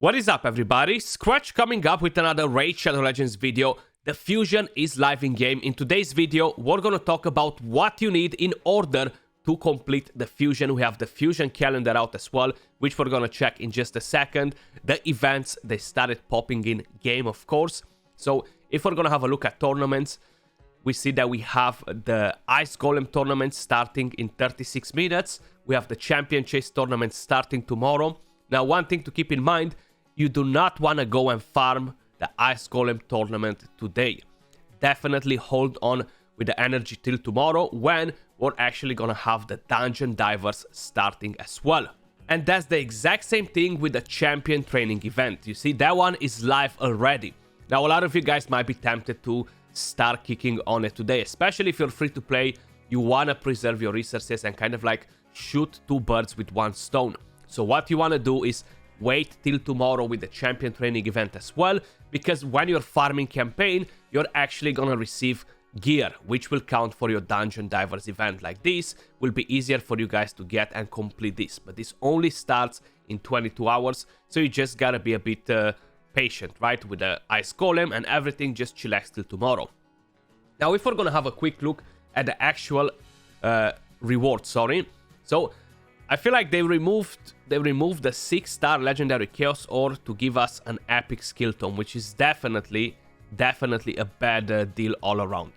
What is up, everybody? Skratch coming up with another Raid Shadow Legends video. The fusion is live in game. In today's video, we're gonna talk about what you need in order to complete the fusion. We have the fusion calendar out as well, which we're gonna check in just a second. The events, they started popping in game, of course. So if we're gonna have a look at tournaments, we see that we have the Ice Golem tournament starting in 36 minutes. We have the Champion Chase tournament starting tomorrow. Now, one thing to keep in mind, you do not want to go and farm the Ice Golem tournament today. Definitely hold on with the energy till tomorrow, when we're actually going to have the Dungeon Divers starting as well. And that's the exact same thing with the Champion Training event. You see, that one is live already. Now, a lot of you guys might be tempted to start kicking on it today, especially if you're free to play. You want to preserve your resources and kind of like shoot two birds with one stone. So what you want to do is wait till tomorrow with the Champion Training event as well, because when you're farming campaign, you're actually gonna receive gear, which will count for your Dungeon Divers event. Like this will be easier for you guys to get and complete this, but this only starts in 22 hours, so you just gotta be a bit patient, right, with the Ice Golem, and everything just chillax till tomorrow. Now, if we're gonna have a quick look at the actual reward, so I feel like they removed the 6-star Legendary Chaos Ore to give us an epic skill tome, which is definitely a bad deal all around.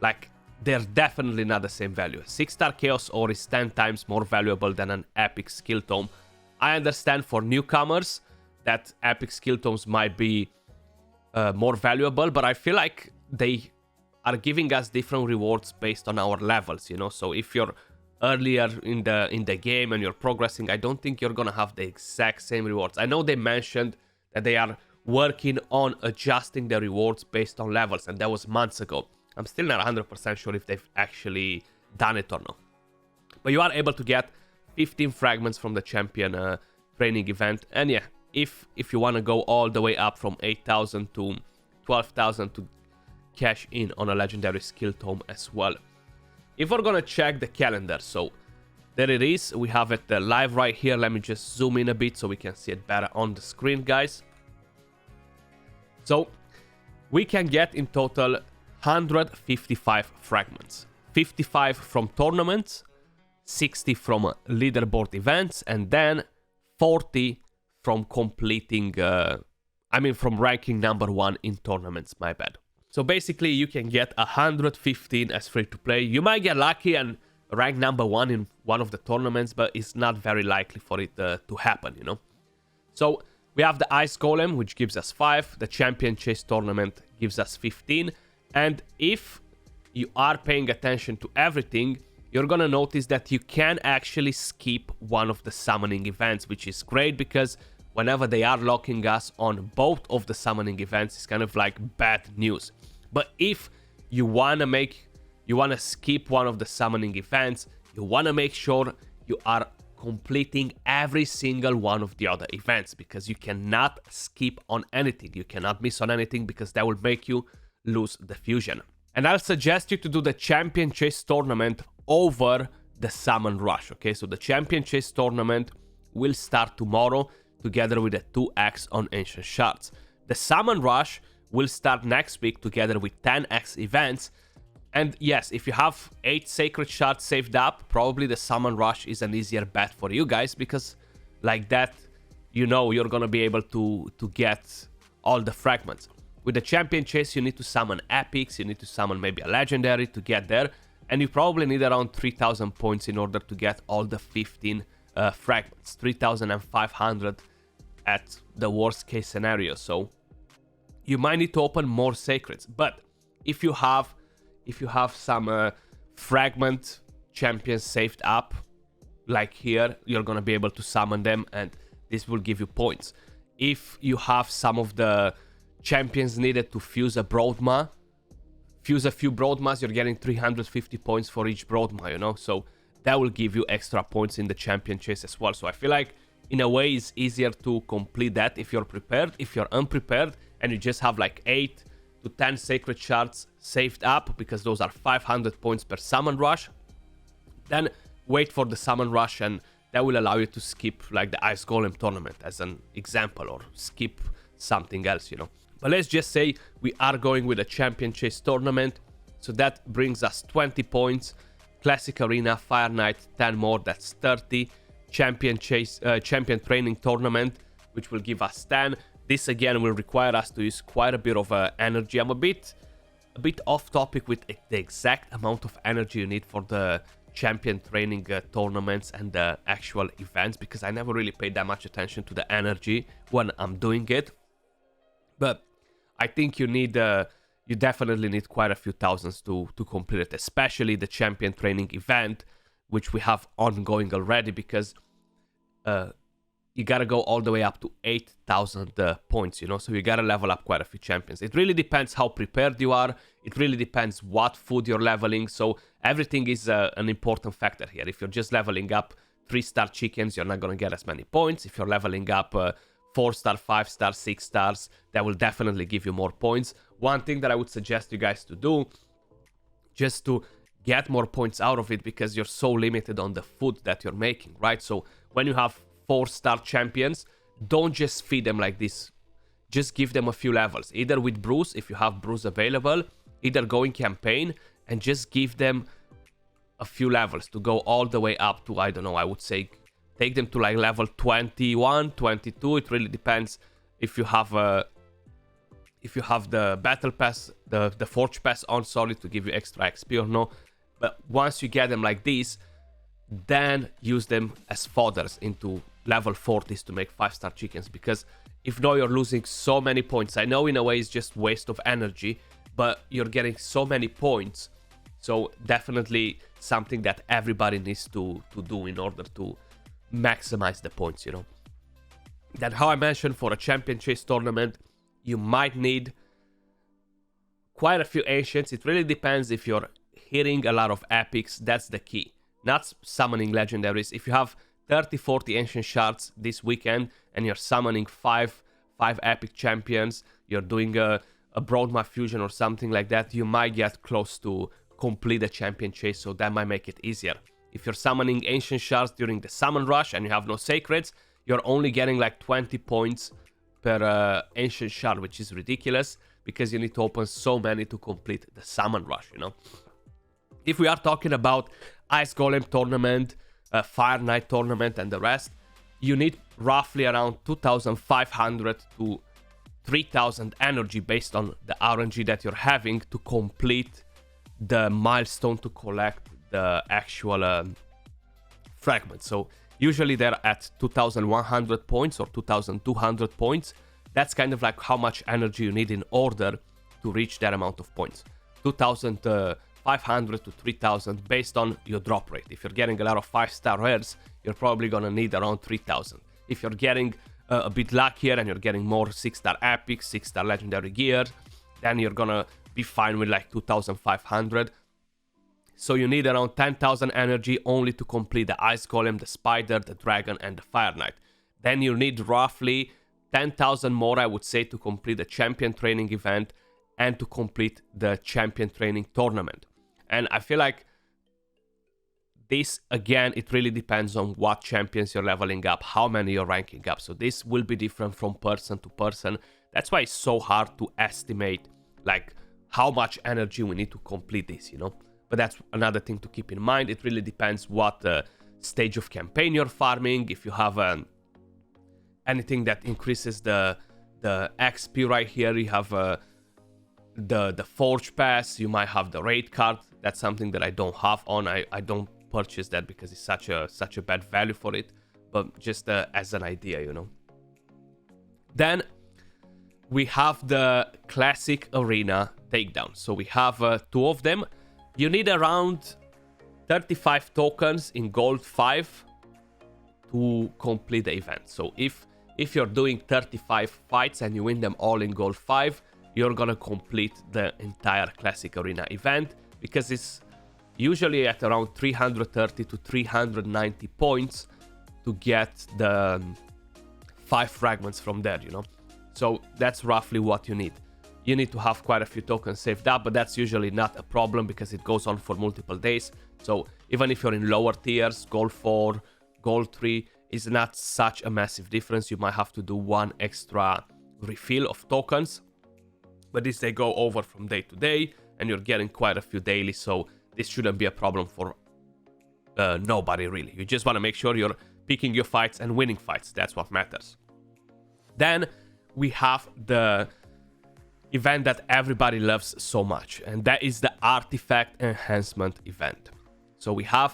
Like, they're definitely not the same value. 6-star Chaos Ore is 10 times more valuable than an epic skill tome. I understand for newcomers that epic skill tomes might be more valuable, but I feel like they are giving us different rewards based on our levels, you know? So if you're earlier in the game and you're progressing, I don't think you're gonna have the exact same rewards. I know they mentioned that they are working on adjusting the rewards based on levels, and that was months ago. I'm still not 100% sure if they've actually done it or not. But you are able to get 15 fragments from the Champion Training event, and yeah, if you want to go all the way up from 8,000 to 12,000 to cash in on a legendary skill tome as well. If we're gonna check the calendar, so there it is. We have it live right here. Let me just zoom in a bit so we can see it better on the screen, guys. So we can get in total 155 fragments. 55 from tournaments, 60 from leaderboard events, and then 40 from completing, from ranking number 1 in tournaments, my bad. So basically, you can get 115 as free to play. You might get lucky and rank number 1 in one of the tournaments, but it's not very likely for it to happen, you know. So we have the Ice Golem, which gives us 5. The Champion Chase tournament gives us 15. And if you are paying attention to everything, you're gonna notice that you can actually skip one of the summoning events, which is great because whenever they are locking us on both of the summoning events, it's kind of like bad news. But if you wanna skip one of the summoning events, you wanna make sure you are completing every single one of the other events, because you cannot skip on anything. You cannot miss on anything, because that will make you lose the fusion. And I'll suggest you to do the Champion Chase tournament over the Summon Rush, okay? So the Champion Chase tournament will start tomorrow, together with the 2x on Ancient Shards. The Summon Rush will start next week together with 10x events. And yes, if you have 8 Sacred Shards saved up, probably the Summon Rush is an easier bet for you guys, because like that, you know, you're gonna be able to get all the fragments. With the Champion Chase, you need to summon epics, you need to summon maybe a legendary to get there, and you probably need around 3,000 points in order to get all the 15 fragments, 3,500 at the worst case scenario. So you might need to open more sacreds, but if you have some fragment champions saved up, like here, you're gonna be able to summon them, and this will give you points. If you have some of the champions needed to fuse a Broadma, fuse a few Broadmas, you're getting 350 points for each Broadma, you know, so that will give you extra points in the Champion Chase as well. So I feel like in a way it's easier to complete that if you're prepared. If you're unprepared and you just have like 8 to 10 Sacred Shards saved up, because those are 500 points per Summon Rush, then wait for the Summon Rush and that will allow you to skip like the Ice Golem tournament as an example, or skip something else, you know. But let's just say we are going with a champion chase tournament, so that brings us 20 points. Classic Arena, Fire Knight, 10 more, that's 30. Champion training tournament, which will give us 10. This again will require us to use quite a bit of energy. I'm a bit off topic with the exact amount of energy you need for the champion training tournaments and the actual events, because I never really paid that much attention to the energy when I'm doing it. But I think you definitely need quite a few thousands to complete it, especially the champion training event, which we have ongoing already, because you gotta go all the way up to 8,000 points, you know, so you gotta level up quite a few champions. It really depends how prepared you are. It really depends what food you're leveling, so everything is an important factor here. If you're just leveling up 3-star chickens, you're not gonna get as many points. If you're leveling up 4-star, 5-star, 6 stars, that will definitely give you more points. One thing that I would suggest you guys to do, just to get more points out of it, because you're so limited on the food that you're making, right? So when you have 4-star champions, don't just feed them like this. Just give them a few levels, either with brews, if you have brews available, either go in campaign and just give them a few levels to go all the way up to, I don't know, I would say take them to like level 21, 22. It really depends if you have the battle pass, the forge pass on, sorry, to give you extra XP or no. But once you get them like this, then use them as fodders into level 40s to make 5-star chickens, because if not, you're losing so many points. I know in a way it's just waste of energy, but you're getting so many points. So definitely something that everybody needs to do in order to maximize the points, you know. Then, how I mentioned, for a champion chase tournament, you might need quite a few ancients. It really depends if you're hitting a lot of epics. That's the key, not summoning legendaries. If you have 30-40 ancient shards this weekend and you're summoning 5 epic champions, you're doing a broadmap fusion or something like that, you might get close to complete the champion chase, so that might make it easier. If you're summoning ancient shards during the summon rush and you have no sacreds, you're only getting like 20 points per ancient shard, which is ridiculous, because you need to open so many to complete the summon rush, you know. If we are talking about Ice Golem tournament, Fire Knight tournament and the rest, you need roughly around 2,500 to 3,000 energy based on the RNG that you're having to complete the milestone to collect the actual fragment. So usually they're at 2,100 points or 2,200 points. That's kind of like how much energy you need in order to reach that amount of points. 2,500 to 3,000 based on your drop rate. If you're getting a lot of 5-star rares, you're probably gonna need around 3,000. If you're getting a bit luckier and you're getting more 6-star epic, 6-star legendary gear, then you're gonna be fine with like 2,500. So you need around 10,000 energy only to complete the Ice Golem, the Spider, the Dragon, and the Fire Knight. Then you need roughly 10,000 more, I would say, to complete the champion training event and to complete the champion training tournament. And I feel like this, again, it really depends on what champions you're leveling up, how many you're ranking up. So this will be different from person to person. That's why it's so hard to estimate like how much energy we need to complete this, you know. But that's another thing to keep in mind. It really depends what stage of campaign you're farming. If you have anything that increases the XP right here, you have the Forge Pass, you might have the Raid card. That's something that I don't have on. I don't purchase that because it's such a bad value for it, but just as an idea, you know. Then we have the classic arena takedown. So we have 2 of them. You need around 35 tokens in gold 5 to complete the event. So if you're doing 35 fights and you win them all in gold 5, you're gonna complete the entire classic arena event, because it's usually at around 330 to 390 points to get the 5 fragments from there, you know. So that's roughly what you need. You need to have quite a few tokens saved up, but that's usually not a problem because it goes on for multiple days. So even if you're in lower tiers, gold 4, gold tree is not such a massive difference. You might have to do one extra refill of tokens, but this they go over from day to day, and you're getting quite a few daily, so this shouldn't be a problem for nobody really. You just want to make sure you're picking your fights and winning fights. That's what matters. Then we have the event that everybody loves so much, and that is the artifact enhancement event. So we have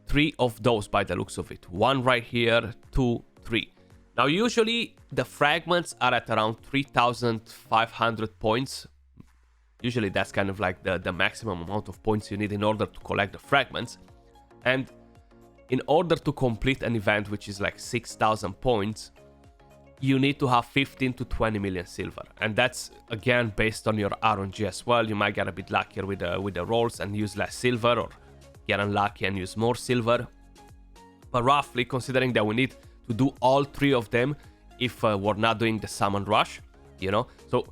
3 of those by the looks of it. 1 right here, 2, 3. Now usually the fragments are at around 3,500 points. Usually that's kind of like the maximum amount of points you need in order to collect the fragments. And in order to complete an event which is like 6,000 points, you need to have 15 to 20 million silver. And that's again based on your RNG as well. You might get a bit luckier with the rolls and use less silver, or get unlucky and use more silver. But roughly, considering that we need to do all 3 of them if we're not doing the summon rush, you know, so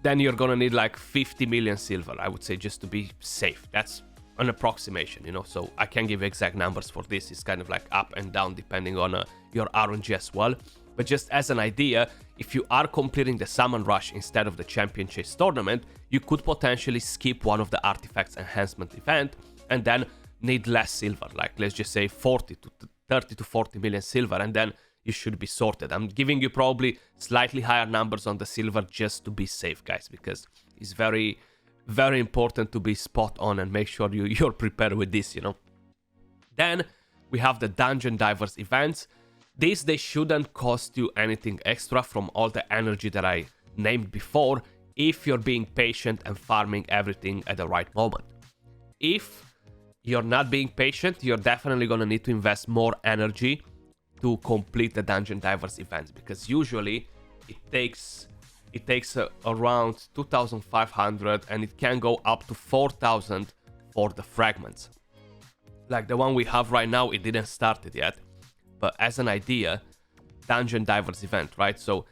then you're gonna need like 50 million silver, I would say, just to be safe. That's an approximation, you know, so I can't give exact numbers for this. It's kind of like up and down depending on your RNG as well. But just as an idea, if you are completing the summon rush instead of the champion chase tournament, you could potentially skip one of the artifacts enhancement event and then need less silver, like let's just say 30 to 40 million silver, and then you should be sorted. I'm giving you probably slightly higher numbers on the silver just to be safe, guys, because it's very, very important to be spot on and make sure you're prepared with this, you know. Then we have the dungeon divers events. These, they shouldn't cost you anything extra from all the energy that I named before, if you're being patient and farming everything at the right moment. If you're not being patient, you're definitely gonna need to invest more energy to complete the dungeon divers events, because usually it takes around 2,500 and it can go up to 4,000 for the fragments. Like the one we have right now, it didn't start it yet. But as an idea, dungeon divers event, right? So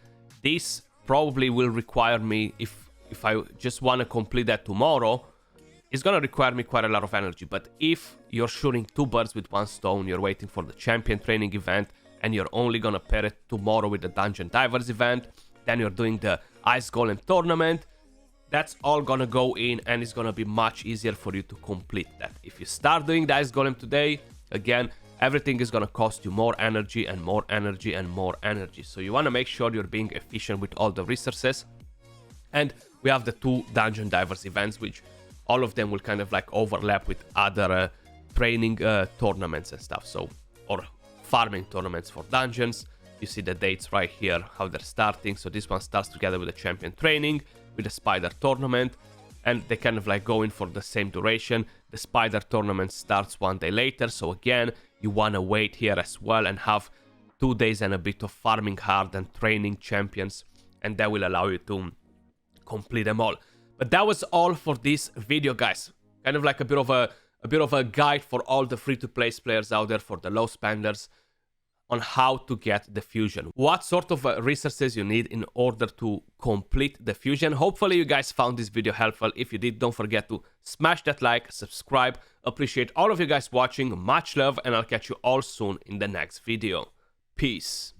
this probably will require me, if I just want to complete that tomorrow, it's going to require me quite a lot of energy. But if you're shooting 2 birds with 1 stone, you're waiting for the champion training event, and you're only going to pair it tomorrow with the dungeon divers event, then you're doing the ice golem tournament, that's all going to go in, and it's going to be much easier for you to complete that. If you start doing the ice golem today, again, everything is going to cost you more energy and more energy and more energy. So you want to make sure you're being efficient with all the resources. And we have the 2 dungeon divers events, which all of them will kind of like overlap with other training tournaments and stuff. So, or farming tournaments for dungeons. You see the dates right here, how they're starting. So this one starts together with the champion training, with the spider tournament, and they kind of like go in for the same duration. The spider tournament starts 1 day later. So again, you want to wait here as well and have 2 days and a bit of farming hard and training champions, and that will allow you to complete them all. But that was all for this video, guys. Kind of like a bit of a guide for all the free-to-play players out there, for the low spenders, on how to get the fusion. What sort of resources you need in order to complete the fusion. Hopefully you guys found this video helpful. If you did, don't forget to smash that like, subscribe. Appreciate all of you guys watching. Much love, and I'll catch you all soon in the next video. Peace.